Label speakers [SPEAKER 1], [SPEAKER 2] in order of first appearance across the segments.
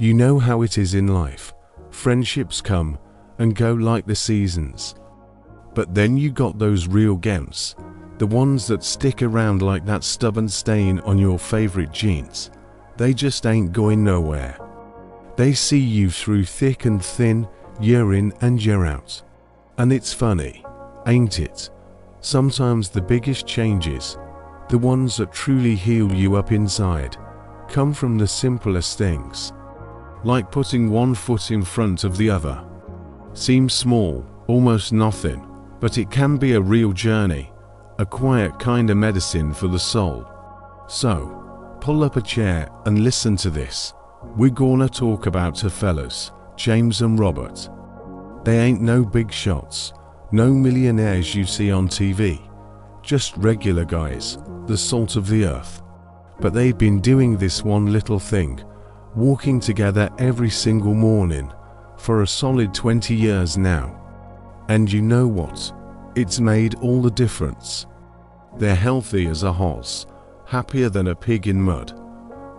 [SPEAKER 1] You know how it is in life. Friendships come and go like the seasons. But then you got those real gems, the ones that stick around like that stubborn stain on your favorite jeans. They just ain't going nowhere. They see you through thick and thin, year in and year out. And it's funny, ain't it? Sometimes the biggest changes, the ones that truly heal you up inside, come from the simplest things. Like putting one foot in front of the other. Seems small, almost nothing, but it can be a real journey, a quiet kind of medicine for the soul. So, pull up a chair and listen to this. We're gonna talk about her fellas, James and Robert. They ain't no big shots, no millionaires you see on TV, just regular guys, the salt of the earth. But they've been doing this one little thing, walking together every single morning, for a solid 20 years now. And you know what? It's made all the difference. They're healthy as a horse, happier than a pig in mud,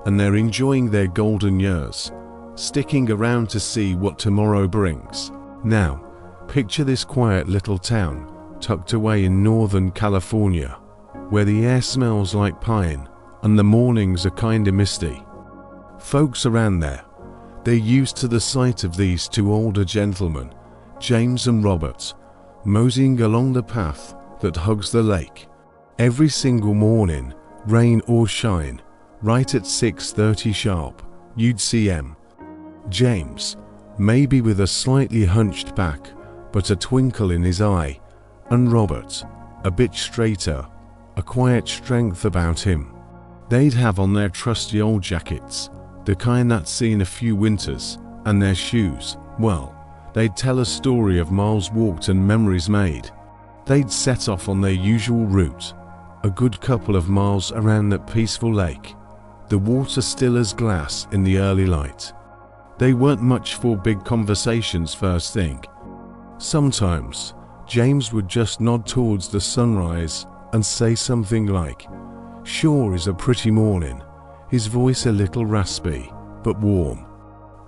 [SPEAKER 1] and they're enjoying their golden years, sticking around to see what tomorrow brings. Now, picture this quiet little town, tucked away in Northern California, where the air smells like pine, and the mornings are kinda misty. Folks around there, they're used to the sight of these two older gentlemen, James and Robert, moseying along the path that hugs the lake. Every single morning, rain or shine, right at 6:30 sharp, you'd see James, maybe with a slightly hunched back, but a twinkle in his eye, and Robert, a bit straighter, a quiet strength about him. They'd have on their trusty old jackets, the kind that's seen a few winters, and their shoes, well, they'd tell a story of miles walked and memories made. They'd set off on their usual route, a good couple of miles around that peaceful lake, the water still as glass in the early light. They weren't much for big conversations first thing. Sometimes, James would just nod towards the sunrise and say something like, "Sure is a pretty morning," his voice a little raspy, but warm.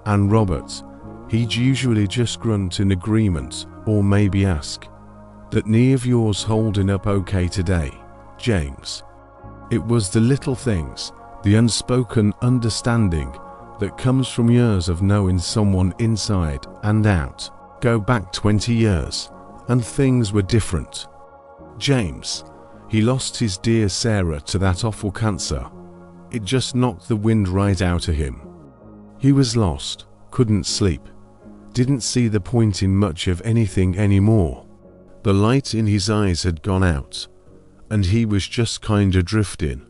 [SPEAKER 1] And Robert, he'd usually just grunt in agreement or maybe ask, "That knee of yours holding up okay today, James?" It was the little things, the unspoken understanding that comes from years of knowing someone inside and out. Go back 20 years, and things were different. James, he lost his dear Sarah to that awful cancer. It just knocked the wind right out of him. He was lost, couldn't sleep, didn't see the point in much of anything anymore. The light in his eyes had gone out, and he was just kinda drifting.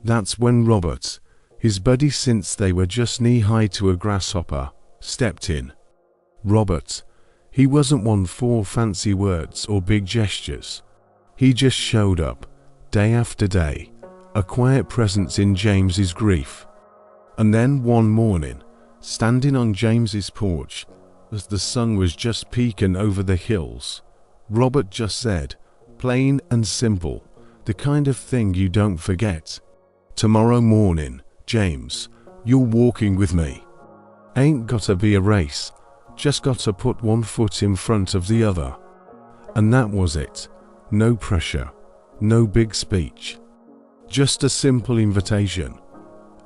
[SPEAKER 1] That's when Robert, his buddy since they were just knee-high to a grasshopper, stepped in. Robert, he wasn't one for fancy words or big gestures. He just showed up, day after day, a quiet presence in James's grief. And then one morning, standing on James's porch, as the sun was just peeking over the hills, Robert just said, plain and simple, the kind of thing you don't forget, "Tomorrow morning, James, you're walking with me. Ain't gotta be a race, just gotta put one foot in front of the other." And that was it. No pressure, no big speech. Just a simple invitation.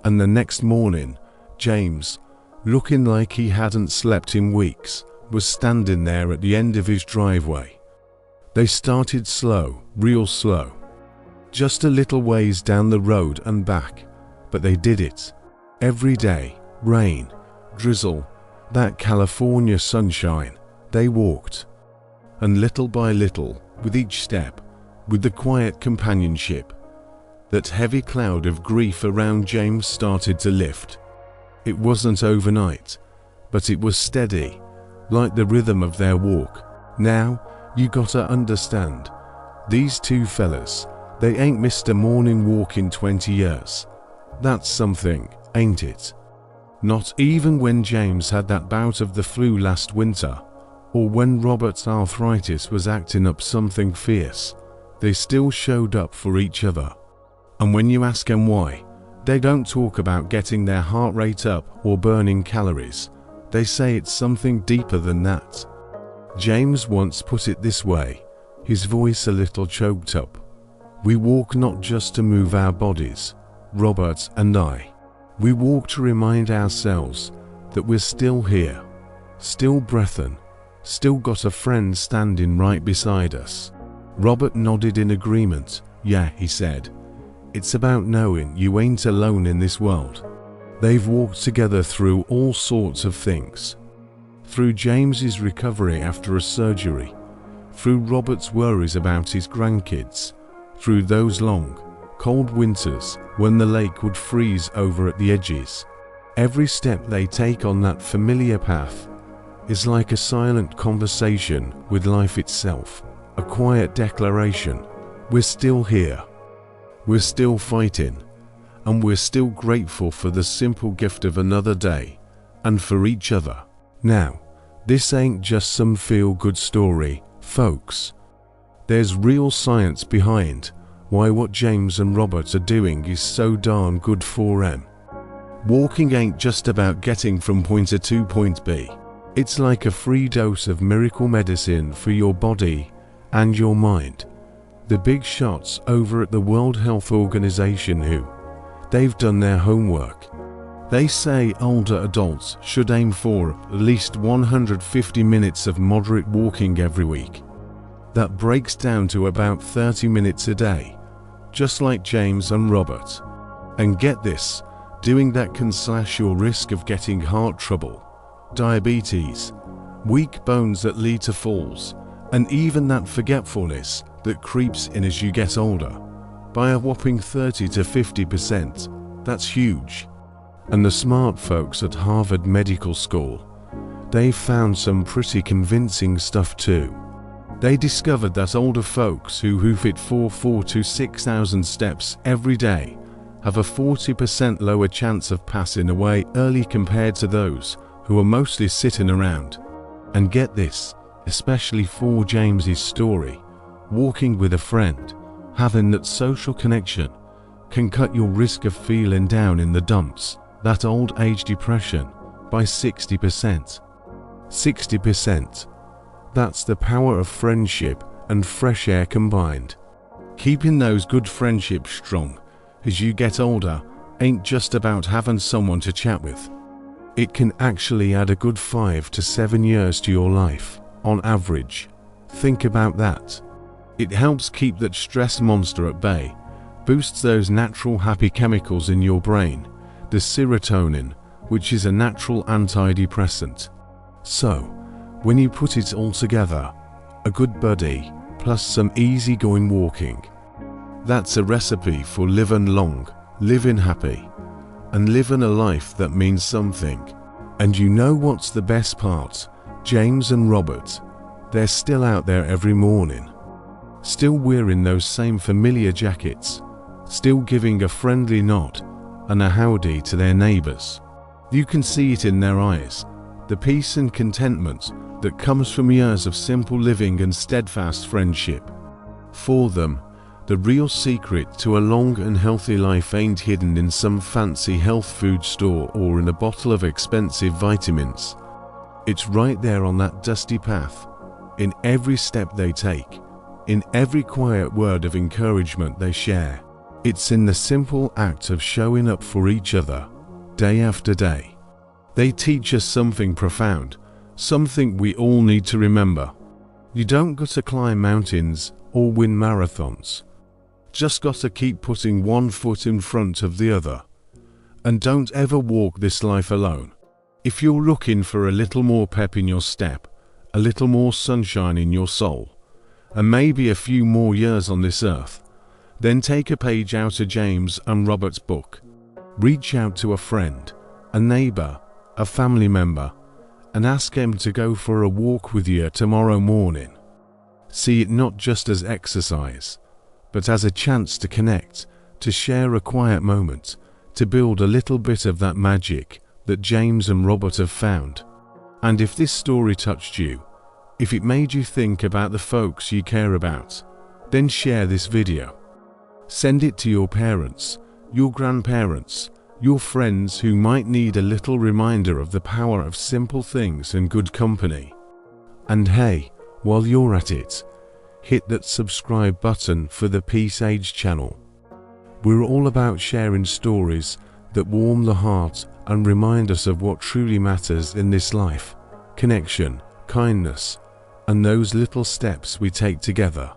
[SPEAKER 1] And the next morning, James, looking like he hadn't slept in weeks, was standing there at the end of his driveway. They started slow, real slow. Just a little ways down the road and back, but they did it. Every day, rain, drizzle, that California sunshine, they walked. And little by little, with each step, with the quiet companionship, that heavy cloud of grief around James started to lift. It wasn't overnight, but it was steady, like the rhythm of their walk. Now, you gotta understand, these two fellas, they ain't missed a morning walk in 20 years. That's something, ain't it? Not even when James had that bout of the flu last winter, or when Robert's arthritis was acting up something fierce. They still showed up for each other. And when you ask them why, They don't talk about getting their heart rate up or burning calories. They say it's something deeper than that. James once put it this way, his voice a little choked up. We walk not just to move our bodies, Robert and I. We walk to remind ourselves that we're still here, still breathing, still got a friend standing right beside us. Robert nodded in agreement. Yeah, he said. It's about knowing you ain't alone in this world. They've walked together through all sorts of things. Through James's recovery after a surgery, through Robert's worries about his grandkids, through those long, cold winters when the lake would freeze over at the edges. Every step they take on that familiar path is like a silent conversation with life itself, a quiet declaration. We're still here. We're still fighting. And we're still grateful for the simple gift of another day, and for each other. Now, this ain't just some feel-good story, folks. There's real science behind why what James and Robert are doing is so darn good for them. Walking ain't just about getting from point A to point B. It's like a free dose of miracle medicine for your body and your mind. The big shots over at the World Health Organization they've done their homework. They say older adults should aim for at least 150 minutes of moderate walking every week. That breaks down to about 30 minutes a day, just like James and Robert. And get this, doing that can slash your risk of getting heart trouble, diabetes, weak bones that lead to falls, and even that forgetfulness that creeps in as you get older, by a whopping 30 to 50%. That's huge. And the smart folks at Harvard Medical School, they've found some pretty convincing stuff too. They discovered that older folks who fit 4,000 to 6,000 steps every day have a 40% lower chance of passing away early compared to those who are mostly sitting around. And get this, especially for James's story, walking with a friend, having that social connection, can cut your risk of feeling down in the dumps, that old age depression, by 60%. 60%. That's the power of friendship and fresh air combined. Keeping those good friendships strong as you get older ain't just about having someone to chat with. It can actually add a good 5 to 7 years to your life, on average. Think about that. It helps keep that stress monster at bay, boosts those natural happy chemicals in your brain, the serotonin, which is a natural antidepressant. So, when you put it all together, a good buddy, plus some easygoing walking, that's a recipe for living long, living happy, and living a life that means something. And you know what's the best part? James and Robert, they're still out there every morning. Still wearing those same familiar jackets, still giving a friendly nod and a howdy to their neighbors. You can see it in their eyes, the peace and contentment that comes from years of simple living and steadfast friendship. For them, the real secret to a long and healthy life ain't hidden in some fancy health food store or in a bottle of expensive vitamins. It's right there on that dusty path, in every step they take, in every quiet word of encouragement they share. It's in the simple act of showing up for each other, day after day. They teach us something profound, something we all need to remember. You don't got to climb mountains or win marathons. Just got to keep putting one foot in front of the other. And don't ever walk this life alone. If you're looking for a little more pep in your step, a little more sunshine in your soul, and maybe a few more years on this earth, then take a page out of James and Robert's book. Reach out to a friend, a neighbor, a family member, and ask them to go for a walk with you tomorrow morning. See it not just as exercise, but as a chance to connect, to share a quiet moment, to build a little bit of that magic that James and Robert have found. And if this story touched you, if it made you think about the folks you care about, then share this video. Send it to your parents, your grandparents, your friends who might need a little reminder of the power of simple things and good company. And hey, while you're at it, hit that subscribe button for the Peace Age channel. We're all about sharing stories that warm the heart and remind us of what truly matters in this life: connection, kindness, and those little steps we take together.